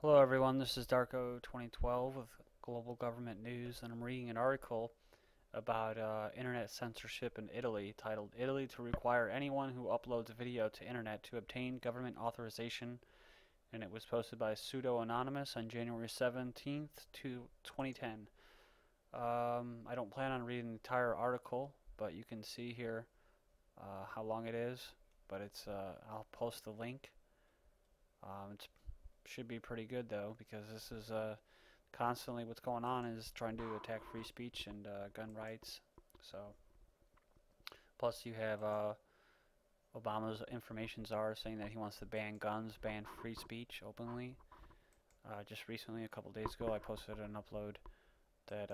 Hello everyone, this is Darko 2012 with Global Government News, and I'm reading an article about internet censorship in Italy titled Italy to require anyone who uploads video to internet to obtain government authorization, and it was posted by Pseudo Anonymous on January 17th, 2010. I don't plan on reading the entire article, but you can see here how long it is, but I'll post the link. It should be pretty good though, because this is constantly what's going on is trying to attack free speech and gun rights. So, plus you have Obama's information czar saying that he wants to ban guns, ban free speech openly. Just recently, a couple days ago, I posted an upload that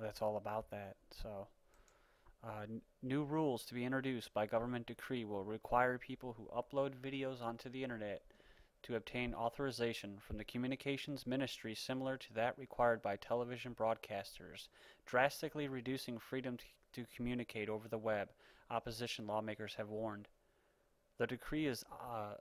that's all about that. So, new rules to be introduced by government decree will require people who upload videos onto the internet to obtain authorization from the communications ministry similar to that required by television broadcasters, drastically reducing freedom to communicate over the web, opposition lawmakers have warned. The decree is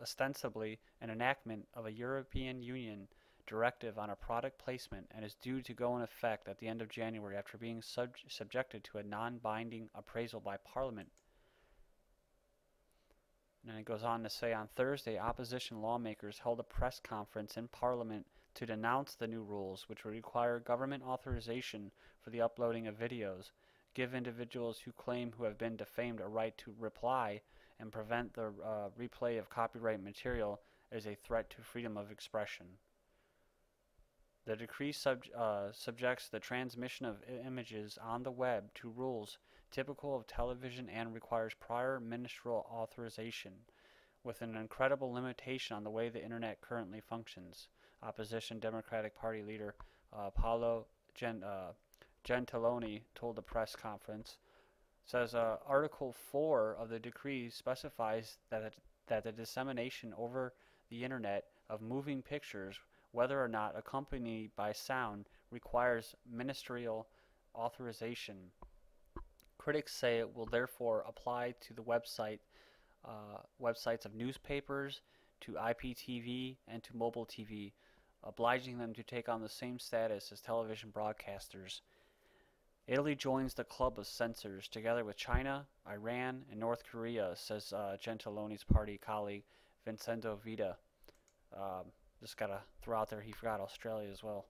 ostensibly an enactment of a European Union directive on a product placement and is due to go in effect at the end of January after being subjected to a non-binding appraisal by Parliament. And it goes on to say on Thursday, opposition lawmakers held a press conference in Parliament to denounce the new rules, which would require government authorization for the uploading of videos, give individuals who claim who have been defamed a right to reply, and prevent the replay of copyright material as a threat to freedom of expression. The decree subjects the transmission of images on the web to rules typical of television and requires prior ministerial authorization, with an incredible limitation on the way the internet currently functions. Opposition Democratic Party leader Paolo Gentiloni told the press conference. Says Article 4 of the decree specifies that the dissemination over the internet of moving pictures, whether or not accompanied by sound, requires ministerial authorization. Critics say it will therefore apply to the websites of newspapers, to IPTV, and to mobile TV, obliging them to take on the same status as television broadcasters. Italy joins the club of censors, together with China, Iran, and North Korea, says Gentiloni's party colleague Vincenzo Vita. Just gotta throw out there, he forgot Australia as well.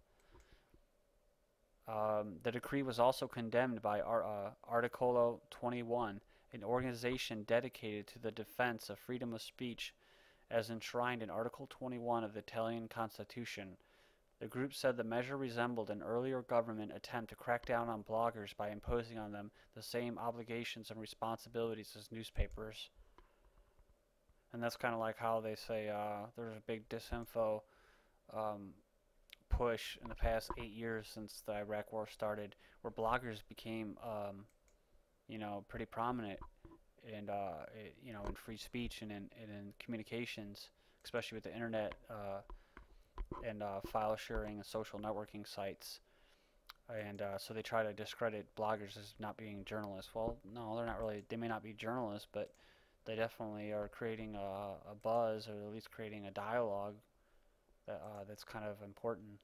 The decree was also condemned by Articolo 21, an organization dedicated to the defense of freedom of speech as enshrined in Article 21 of the Italian Constitution. The group said the measure resembled an earlier government attempt to crack down on bloggers by imposing on them the same obligations and responsibilities as newspapers. And that's kind of like how they say there's a big disinfo um, push in the past 8 years since the Iraq War started, where bloggers became, pretty prominent in, in free speech and in communications, especially with the internet and file sharing and social networking sites. And so they try to discredit bloggers as not being journalists. Well, no, they're not really. They may not be journalists, but they definitely are creating a buzz, or at least creating a dialogue that's kind of important.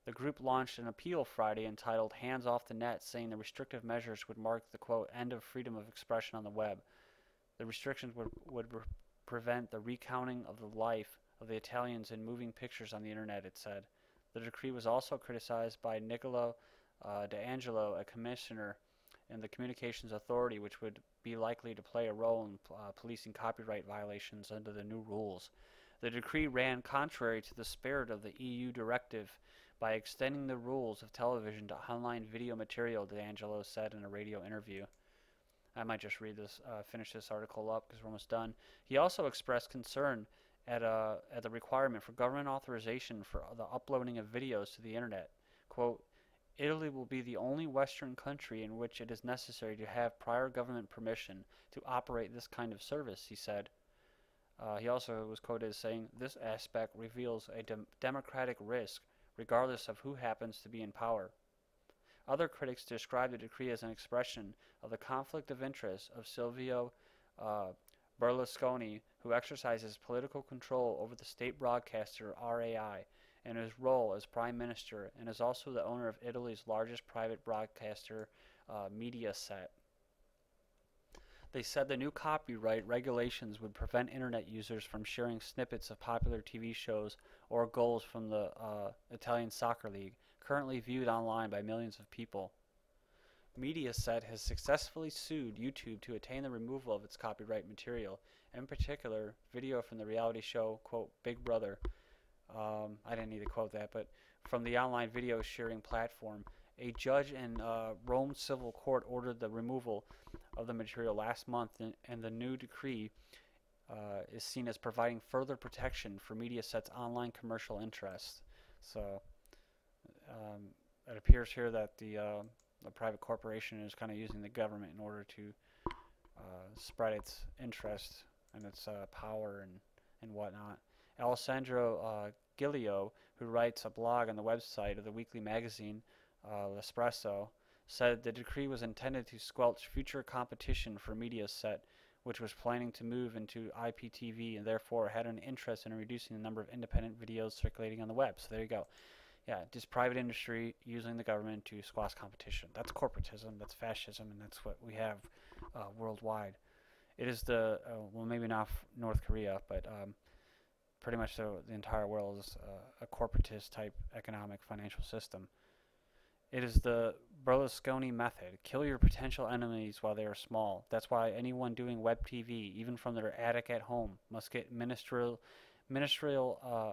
The group launched an appeal Friday entitled Hands Off the Net, saying the restrictive measures would mark the, quote, end of freedom of expression on the web. The restrictions would prevent the recounting of the life of the Italians in moving pictures on the internet, it said. The decree was also criticized by Nicolo D'Angelo, a commissioner in the Communications Authority, which would be likely to play a role in policing copyright violations under the new rules. The decree ran contrary to the spirit of the EU directive by extending the rules of television to online video material, D'Angelo said in a radio interview. I might just finish this article up because we're almost done. He also expressed concern at the requirement for government authorization for the uploading of videos to the internet. Quote, Italy will be the only Western country in which it is necessary to have prior government permission to operate this kind of service, he said. He also was quoted as saying, this aspect reveals a democratic risk regardless of who happens to be in power. Other critics describe the decree as an expression of the conflict of interest of Silvio Berlusconi, who exercises political control over the state broadcaster RAI in his role as Prime Minister and is also the owner of Italy's largest private broadcaster, Mediaset. They said the new copyright regulations would prevent internet users from sharing snippets of popular TV shows or goals from the Italian Soccer League, currently viewed online by millions of people. Mediaset has successfully sued YouTube to attain the removal of its copyright material, in particular, video from the reality show, quote, Big Brother. I didn't need to quote that, but from the online video sharing platform. A judge in Rome civil court ordered the removal of the material last month, and the new decree is seen as providing further protection for Mediaset's online commercial interests. So it appears here that the private corporation is kind of using the government in order to spread its interest and its power and whatnot. Alessandro Giglio, who writes a blog on the website of the weekly magazine L'Espresso, said the decree was intended to squelch future competition for Mediaset, which was planning to move into IPTV and therefore had an interest in reducing the number of independent videos circulating on the web. So there you go. Yeah, just private industry using the government to squash competition. That's corporatism, that's fascism, and that's what we have worldwide. It is the, well, maybe not North Korea, but pretty much the entire world is a corporatist type economic financial system. It is the Berlusconi method. Kill your potential enemies while they are small. That's why anyone doing web TV, even from their attic at home, must get ministerial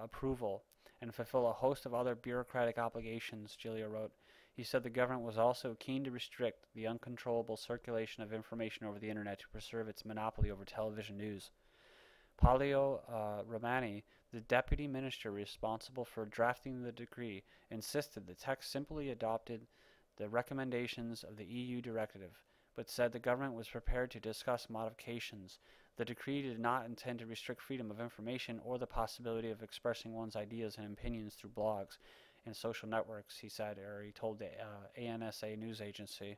approval and fulfill a host of other bureaucratic obligations, Giglio wrote. He said the government was also keen to restrict the uncontrollable circulation of information over the internet to preserve its monopoly over television news. Paolo Romani, the deputy minister responsible for drafting the decree, insisted the text simply adopted the recommendations of the EU directive, but said the government was prepared to discuss modifications. The decree did not intend to restrict freedom of information or the possibility of expressing one's ideas and opinions through blogs and social networks, he said, or he told the ANSA news agency.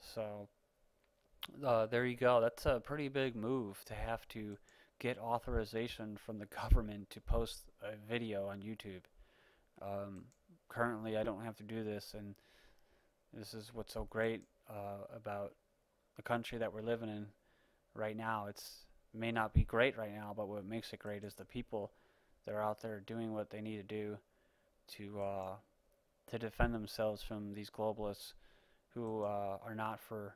So there you go. That's a pretty big move to have to get authorization from the government to post a video on YouTube. Currently, I don't have to do this, and this is what's so great about the country that we're living in right now. It may not be great right now, but what makes it great is the people that are out there doing what they need to do to defend themselves from these globalists who are not for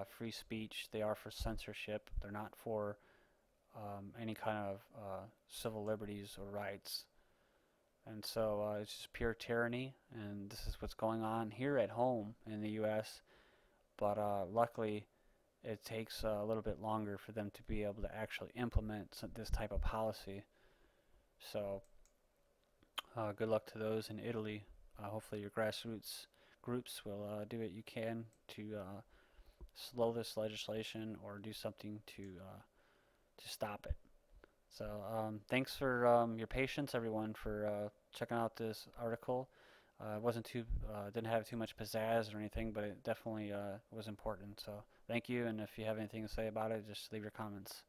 free speech. They are for censorship. They're not for any kind of civil liberties or rights. And so it's just pure tyranny, and this is what's going on here at home in the U.S. But luckily, it takes a little bit longer for them to be able to actually implement this type of policy. So good luck to those in Italy. Hopefully your grassroots groups will do what you can to slow this legislation or do something to stop it. So thanks for your patience, everyone, for checking out this article. It wasn't didn't have too much pizzazz or anything, but it definitely was important. So thank you, and if you have anything to say about it, just leave your comments.